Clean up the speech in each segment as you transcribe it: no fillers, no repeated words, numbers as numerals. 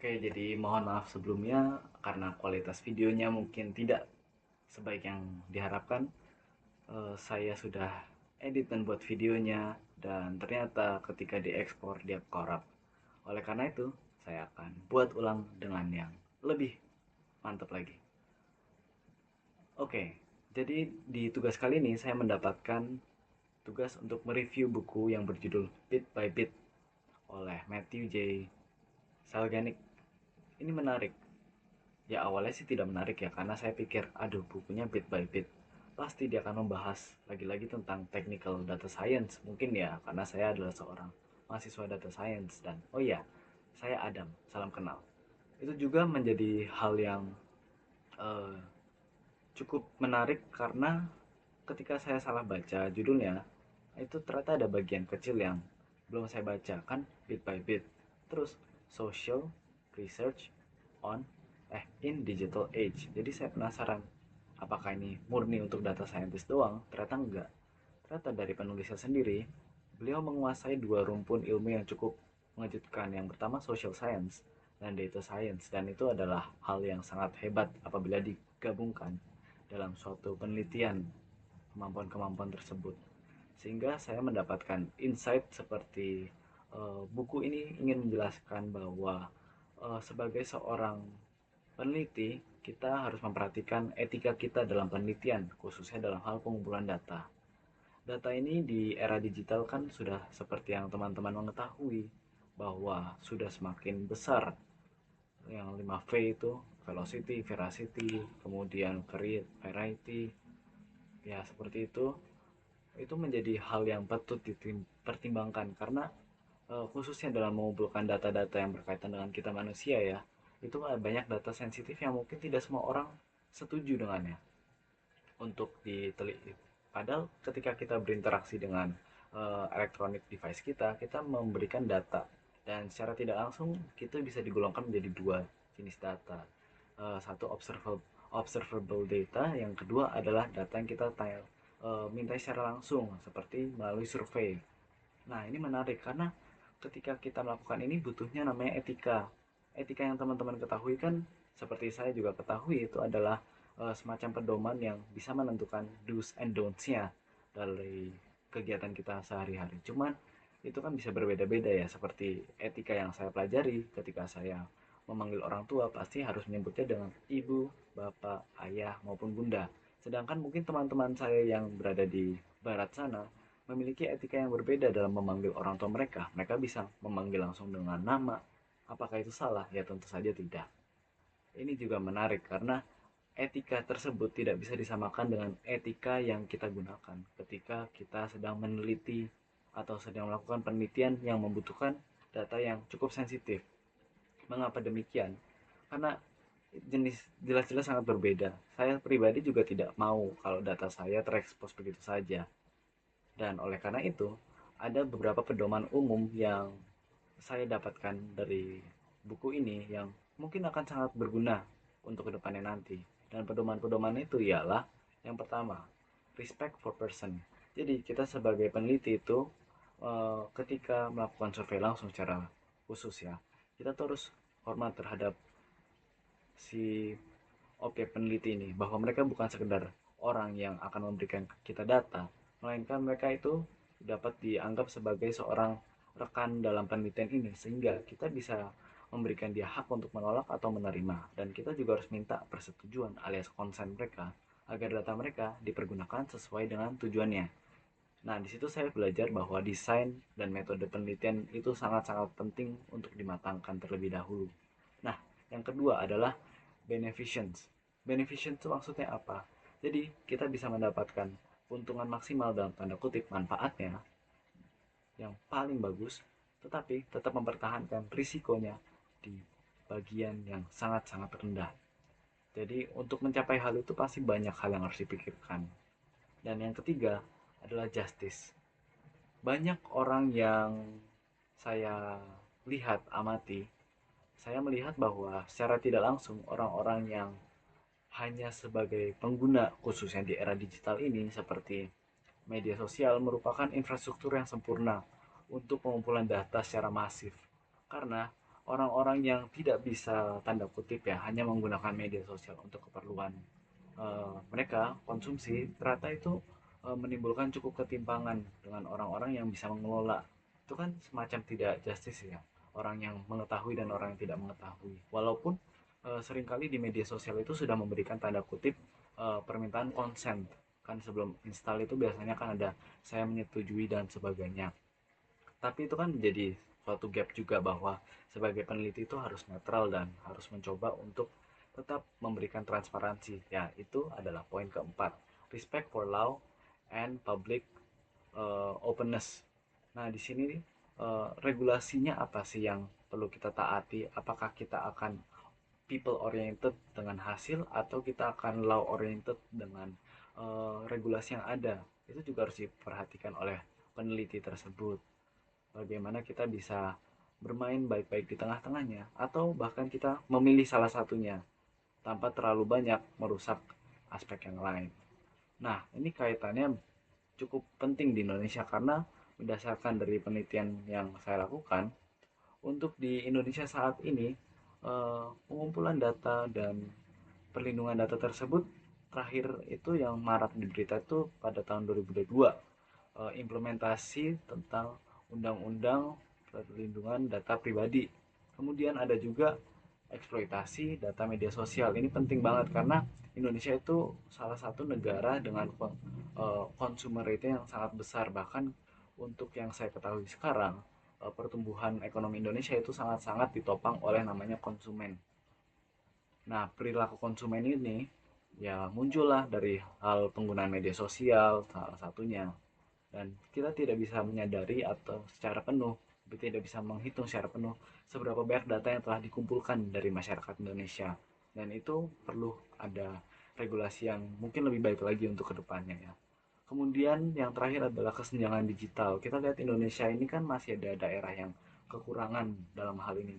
Oke, jadi mohon maaf sebelumnya karena kualitas videonya mungkin tidak sebaik yang diharapkan. Saya sudah edit dan buat videonya dan ternyata ketika diekspor dia korup. Oleh karena itu, saya akan buat ulang dengan yang lebih mantap lagi. Oke, jadi di tugas kali ini saya mendapatkan tugas untuk mereview buku yang berjudul Bit by Bit oleh Matthew J. Salganik. Ini menarik. Ya awalnya sih tidak menarik ya, karena saya pikir, aduh bukunya bit by bit. Pasti dia akan membahas lagi-lagi tentang technical data science. Mungkin ya, karena saya adalah seorang mahasiswa data science. Dan oh iya, saya Adam, salam kenal. Itu juga menjadi hal yang eh, cukup menarik karena ketika saya salah baca judulnya, itu ternyata ada bagian kecil yang belum saya baca, kan bit by bit. Terus, social research on in digital age. Jadi saya penasaran, apakah ini murni untuk data scientist doang? Ternyata enggak. Ternyata dari penulisnya sendiri, beliau menguasai dua rumpun ilmu yang cukup mengejutkan. Yang pertama social science dan data science, dan itu adalah hal yang sangat hebat apabila digabungkan dalam suatu penelitian kemampuan-kemampuan tersebut. Sehingga saya mendapatkan insight seperti buku ini ingin menjelaskan bahwa sebagai seorang peneliti, kita harus memperhatikan etika kita dalam penelitian, khususnya dalam hal pengumpulan data. Data ini di era digital kan sudah seperti yang teman-teman mengetahui, bahwa sudah semakin besar. Yang 5V itu, velocity, veracity, kemudian create, variety, ya seperti itu menjadi hal yang patut dipertimbangkan karena khususnya dalam mengumpulkan data-data yang berkaitan dengan kita manusia ya, itu banyak data sensitif yang mungkin tidak semua orang setuju dengannya untuk diteliti. Padahal ketika kita berinteraksi dengan electronic device kita memberikan data dan secara tidak langsung kita bisa digolongkan menjadi dua jenis data. Satu observable data, yang kedua adalah data yang kita minta secara langsung seperti melalui survei. Nah, ini menarik karena ketika kita melakukan ini butuhnya namanya etika. Etika yang teman-teman ketahui kan, seperti saya juga ketahui, itu adalah semacam pedoman yang bisa menentukan do's and don'ts-nya dari kegiatan kita sehari-hari. Cuman itu kan bisa berbeda-beda ya, seperti etika yang saya pelajari ketika saya memanggil orang tua pasti harus menyebutnya dengan ibu, bapak, ayah maupun bunda. Sedangkan mungkin teman-teman saya yang berada di barat sana memiliki etika yang berbeda dalam memanggil orang tua mereka. Mereka bisa memanggil langsung dengan nama. Apakah itu salah? Ya tentu saja tidak. Ini juga menarik karena etika tersebut tidak bisa disamakan dengan etika yang kita gunakan ketika kita sedang meneliti atau sedang melakukan penelitian yang membutuhkan data yang cukup sensitif. Mengapa demikian? Karena jenis jelas-jelas sangat berbeda. Saya pribadi juga tidak mau kalau data saya terekspos begitu saja. Dan oleh karena itu, ada beberapa pedoman umum yang saya dapatkan dari buku ini yang mungkin akan sangat berguna untuk kedepannya nanti. Dan pedoman-pedoman itu ialah yang pertama, respect for person. Jadi kita sebagai peneliti itu ketika melakukan survei langsung secara khusus ya, kita terus hormat terhadap si objek peneliti ini, bahwa mereka bukan sekedar orang yang akan memberikan kita data, melainkan mereka itu dapat dianggap sebagai seorang rekan dalam penelitian ini, sehingga kita bisa memberikan dia hak untuk menolak atau menerima, dan kita juga harus minta persetujuan alias konsen mereka agar data mereka dipergunakan sesuai dengan tujuannya. Nah, di situ saya belajar bahwa desain dan metode penelitian itu sangat-sangat penting untuk dimatangkan terlebih dahulu. Nah, yang kedua adalah beneficence. Beneficence itu maksudnya apa? Jadi, kita bisa mendapatkan keuntungan maksimal dalam tanda kutip manfaatnya yang paling bagus, tetapi tetap mempertahankan risikonya di bagian yang sangat-sangat rendah. Jadi, untuk mencapai hal itu pasti banyak hal yang harus dipikirkan. Dan yang ketiga adalah justice. Banyak orang yang saya lihat, amati, saya melihat bahwa secara tidak langsung orang-orang yang hanya sebagai pengguna, khususnya di era digital ini, seperti media sosial, merupakan infrastruktur yang sempurna untuk pengumpulan data secara masif. Karena orang-orang yang tidak bisa tanda kutip ya hanya menggunakan media sosial untuk keperluan mereka konsumsi, ternyata itu menimbulkan cukup ketimpangan dengan orang-orang yang bisa mengelola. Itu kan semacam tidak justice ya, orang yang mengetahui dan orang yang tidak mengetahui. Walaupun seringkali di media sosial itu sudah memberikan tanda kutip permintaan consent, kan sebelum install itu biasanya kan ada saya menyetujui dan sebagainya. Tapi itu kan menjadi suatu gap juga bahwa sebagai peneliti itu harus netral dan harus mencoba untuk tetap memberikan transparansi. Ya, itu adalah poin keempat. Respect for law and public openness. Nah, di sini regulasinya apa sih yang perlu kita taati? Apakah kita akan people oriented dengan hasil atau kita akan law oriented dengan regulasi yang ada? Itu juga harus diperhatikan oleh peneliti tersebut. Bagaimana kita bisa bermain baik-baik di tengah-tengahnya atau bahkan kita memilih salah satunya tanpa terlalu banyak merusak aspek yang lain. Nah, ini kaitannya cukup penting di Indonesia karena berdasarkan dari penelitian yang saya lakukan, untuk di Indonesia saat ini pengumpulan data dan perlindungan data tersebut terakhir itu yang marak di berita itu pada tahun 2022, implementasi tentang undang-undang perlindungan data pribadi. Kemudian ada juga eksploitasi data media sosial. Ini penting banget karena Indonesia itu salah satu negara dengan consumer rate yang sangat besar. Bahkan untuk yang saya ketahui sekarang, pertumbuhan ekonomi Indonesia itu sangat-sangat ditopang oleh namanya konsumen. Nah, perilaku konsumen ini ya muncullah dari hal penggunaan media sosial salah satunya. Dan kita tidak bisa menyadari atau secara penuh, tidak bisa menghitung secara penuh seberapa banyak data yang telah dikumpulkan dari masyarakat Indonesia. Dan itu perlu ada regulasi yang mungkin lebih baik lagi untuk kedepannya ya. Kemudian yang terakhir adalah kesenjangan digital. Kita lihat Indonesia ini kan masih ada daerah yang kekurangan dalam hal ini,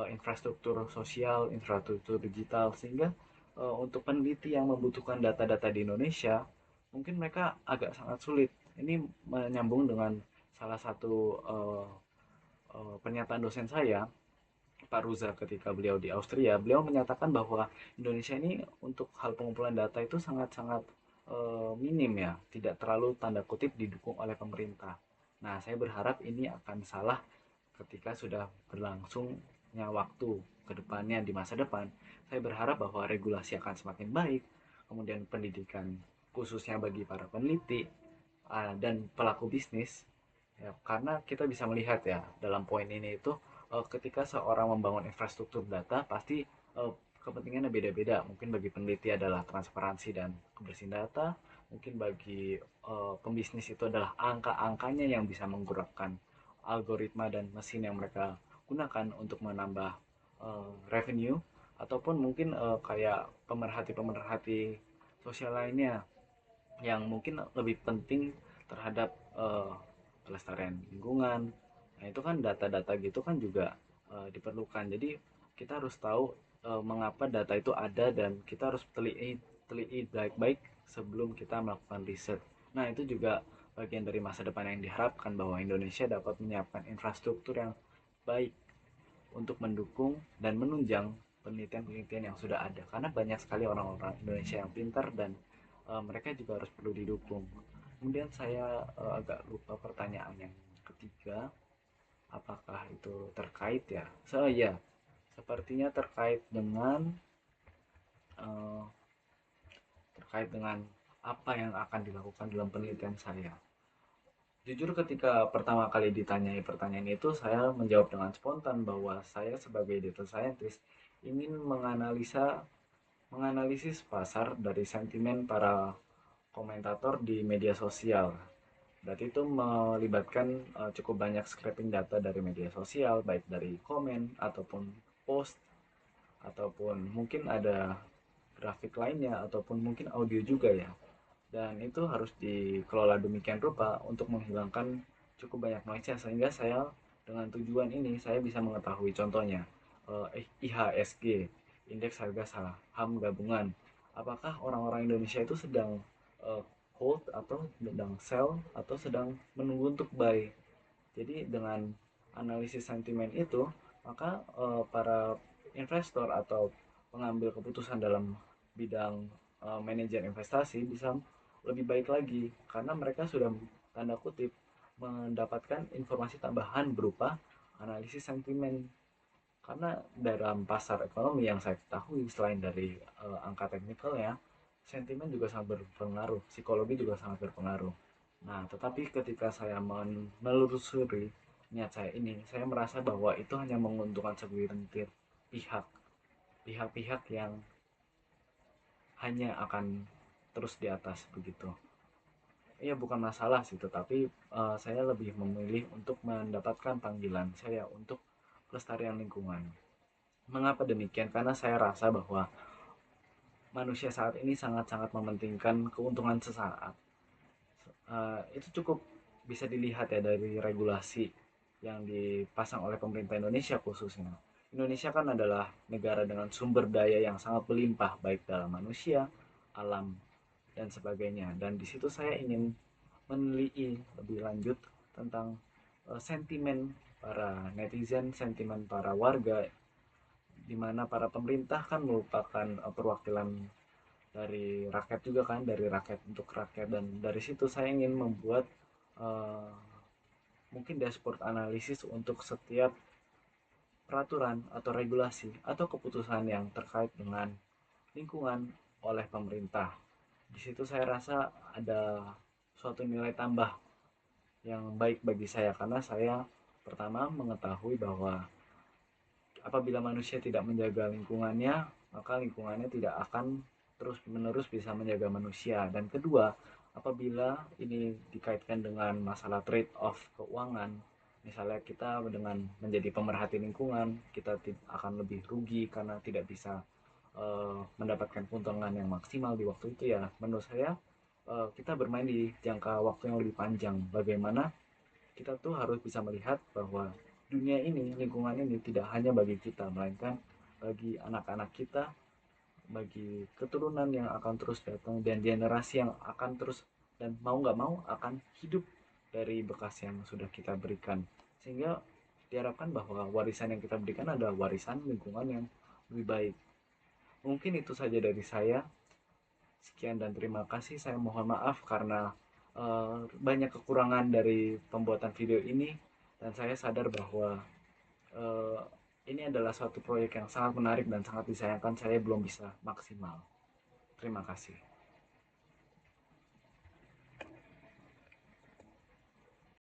infrastruktur sosial, infrastruktur digital, sehingga untuk peneliti yang membutuhkan data-data di Indonesia, mungkin mereka agak sangat sulit. Ini menyambung dengan salah satu pernyataan dosen saya, Pak Ruza, ketika beliau di Austria. Beliau menyatakan bahwa Indonesia ini untuk hal pengumpulan data itu sangat-sangat minim ya, tidak terlalu tanda kutip didukung oleh pemerintah. Nah, saya berharap ini akan salah ketika sudah berlangsungnya waktu ke depannya di masa depan. Saya berharap bahwa regulasi akan semakin baik, kemudian pendidikan khususnya bagi para peneliti dan pelaku bisnis ya, karena kita bisa melihat ya dalam poin ini itu ketika seorang membangun infrastruktur data pasti kepentingannya beda-beda. Mungkin bagi peneliti adalah transparansi dan kebersihan data, mungkin bagi pembisnis itu adalah angka-angkanya yang bisa menggerakkan algoritma dan mesin yang mereka gunakan untuk menambah revenue, ataupun mungkin kayak pemerhati-pemerhati sosial lainnya yang mungkin lebih penting terhadap pelestarian lingkungan. Nah, itu kan data-data gitu kan juga diperlukan. Jadi kita harus tahu mengapa data itu ada dan kita harus teliti baik-baik sebelum kita melakukan riset. Nah, itu juga bagian dari masa depan yang diharapkan bahwa Indonesia dapat menyiapkan infrastruktur yang baik untuk mendukung dan menunjang penelitian-penelitian yang sudah ada, karena banyak sekali orang-orang Indonesia yang pintar dan mereka juga harus perlu didukung. Kemudian saya agak lupa pertanyaan yang ketiga, apakah itu terkait ya, ya sepertinya uh, terkait dengan apa yang akan dilakukan dalam penelitian saya. Jujur ketika pertama kali ditanyai pertanyaan itu, saya menjawab dengan spontan bahwa saya sebagai data scientist ingin menganalisis pasar dari sentimen para komentator di media sosial. Berarti itu melibatkan cukup banyak scraping data dari media sosial, baik dari komen ataupun post, ataupun mungkin ada grafik lainnya, ataupun mungkin audio juga ya. Dan itu harus dikelola demikian rupa untuk menghilangkan cukup banyak noise, sehingga saya dengan tujuan ini saya bisa mengetahui contohnya IHSG, indeks harga saham gabungan, apakah orang-orang Indonesia itu sedang hold atau sedang sell atau sedang menunggu untuk buy. Jadi dengan analisis sentimen itu maka para investor atau pengambil keputusan dalam bidang manajer investasi bisa lebih baik lagi karena mereka sudah tanda kutip mendapatkan informasi tambahan berupa analisis sentimen. Karena dalam pasar ekonomi yang saya ketahui selain dari angka teknikalnya, sentimen juga sangat berpengaruh, psikologi juga sangat berpengaruh. Nah, tetapi ketika saya menelusuri niat saya ini, saya merasa bahwa itu hanya menguntungkan segelintir pihak, pihak-pihak yang hanya akan terus di atas begitu. Iya bukan masalah sih, tetapi saya lebih memilih untuk mendapatkan panggilan saya untuk pelestarian lingkungan. Mengapa demikian? Karena saya rasa bahwa manusia saat ini sangat-sangat mementingkan keuntungan sesaat. Itu cukup bisa dilihat ya dari regulasi yang dipasang oleh pemerintah Indonesia khususnya. Indonesia kan adalah negara dengan sumber daya yang sangat berlimpah baik dalam manusia, alam, dan sebagainya. Dan di situ saya ingin meneliti lebih lanjut tentang sentimen para netizen, sentimen para warga, di mana para pemerintah kan merupakan perwakilan dari rakyat juga kan, dari rakyat untuk rakyat, dan dari situ saya ingin membuat uh, mungkin dashboard analisis untuk setiap peraturan atau regulasi atau keputusan yang terkait dengan lingkungan oleh pemerintah. Di situ saya rasa ada suatu nilai tambah yang baik bagi saya karena saya pertama mengetahui bahwa apabila manusia tidak menjaga lingkungannya, maka lingkungannya tidak akan terus-menerus bisa menjaga manusia. Dan kedua, apabila ini dikaitkan dengan masalah trade-off keuangan, misalnya kita dengan menjadi pemerhati lingkungan, kita akan lebih rugi karena tidak bisa mendapatkan keuntungan yang maksimal di waktu itu ya. Menurut saya kita bermain di jangka waktu yang lebih panjang. Bagaimana kita tuh harus bisa melihat bahwa dunia ini, lingkungan ini tidak hanya bagi kita, melainkan bagi anak-anak kita, bagi keturunan yang akan terus datang, dan generasi yang akan terus dan mau nggak mau akan hidup dari bekas yang sudah kita berikan. Sehingga diharapkan bahwa warisan yang kita berikan adalah warisan lingkungan yang lebih baik. Mungkin itu saja dari saya. Sekian dan terima kasih. Saya mohon maaf karena banyak kekurangan dari pembuatan video ini dan saya sadar bahwa uh, ini adalah suatu proyek yang sangat menarik dan sangat disayangkan saya belum bisa maksimal. Terima kasih.